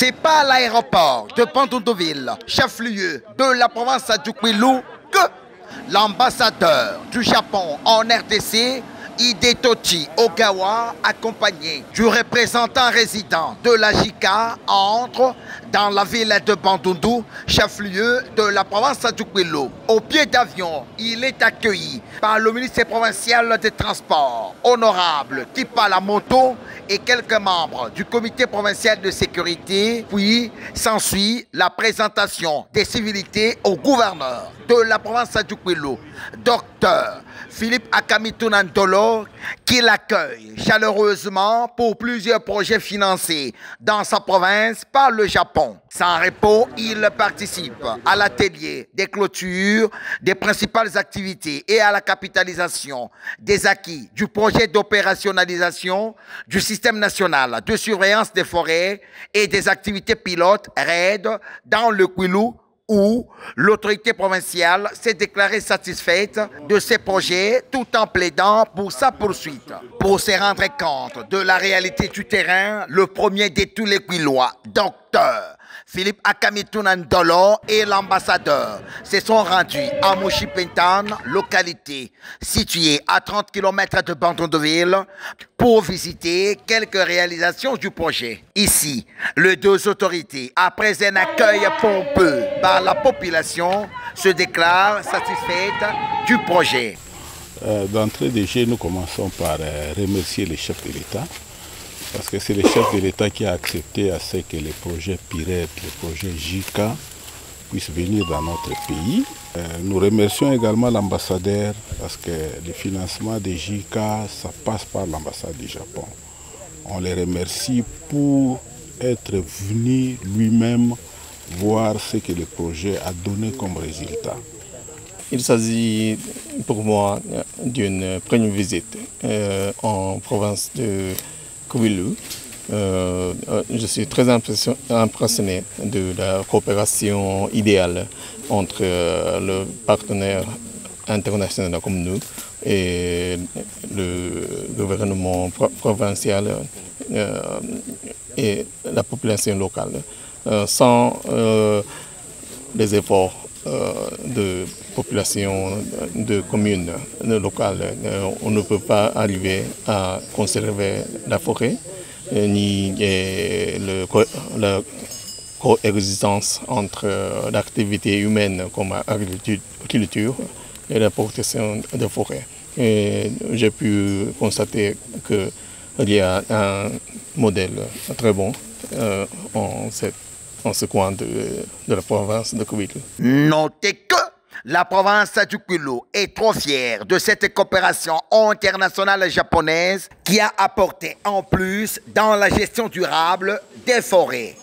C'est pas l'aéroport de Bandundu-Ville, chef-lieu de la province du Kwilu, que l'ambassadeur du Japon en RDC, Hidetoshi Ogawa, accompagné du représentant résident de la JICA, entre dans la ville de Bandundu, chef-lieu de la province du Kwilu. Au pied d'avion, il est accueilli par le ministre provincial des Transports, honorable Tipa Lamoto, et quelques membres du comité provincial de sécurité. Puis s'ensuit la présentation des civilités au gouverneur de la province du Kwilu, docteur Philippe Akamitounan-Dolo, qui l'accueille chaleureusement pour plusieurs projets financés dans sa province par le Japon. Sans repos, il participe à l'atelier des clôtures des principales activités et à la capitalisation des acquis du projet d'opérationnalisation du système national de surveillance des forêts et des activités pilotes RAID dans le Kwilu, où l'autorité provinciale s'est déclarée satisfaite de ces projets tout en plaidant pour sa poursuite. Pour se rendre compte de la réalité du terrain, le premier de tous les Kwilois, docteur Philippe Akamitounan-Dolo et l'ambassadeur se sont rendus à Mouchipentan, localité située à 30 km de Bandundu-Ville, pour visiter quelques réalisations du projet. Ici, les deux autorités, après un accueil pompeux par la population, se déclarent satisfaites du projet. D'entrée de jeu, nous commençons par remercier le chef de l'État, parce que c'est le chef de l'État qui a accepté à ce que les projets PIRET, les projets JICA puissent venir dans notre pays. Nous remercions également l'ambassadeur, parce que le financement des JICA, ça passe par l'ambassade du Japon. On les remercie pour être venu lui-même voir ce que le projet a donné comme résultat. Il s'agit pour moi d'une première visite en province de Kwilu. Je suis très impressionné de la coopération idéale entre le partenaire international comme nous et le gouvernement provincial et la population locale. Sans les efforts de population, de communes locales, on ne peut pas arriver à conserver la forêt, ni la coexistence entre l'activité humaine comme l'agriculture et la protection des forêts. J'ai pu constater qu'il y a un modèle très bon en ce coin de la province de Kwilu. Notez que la province du Kwilu est trop fière de cette coopération internationale japonaise qui a apporté en plus dans la gestion durable des forêts.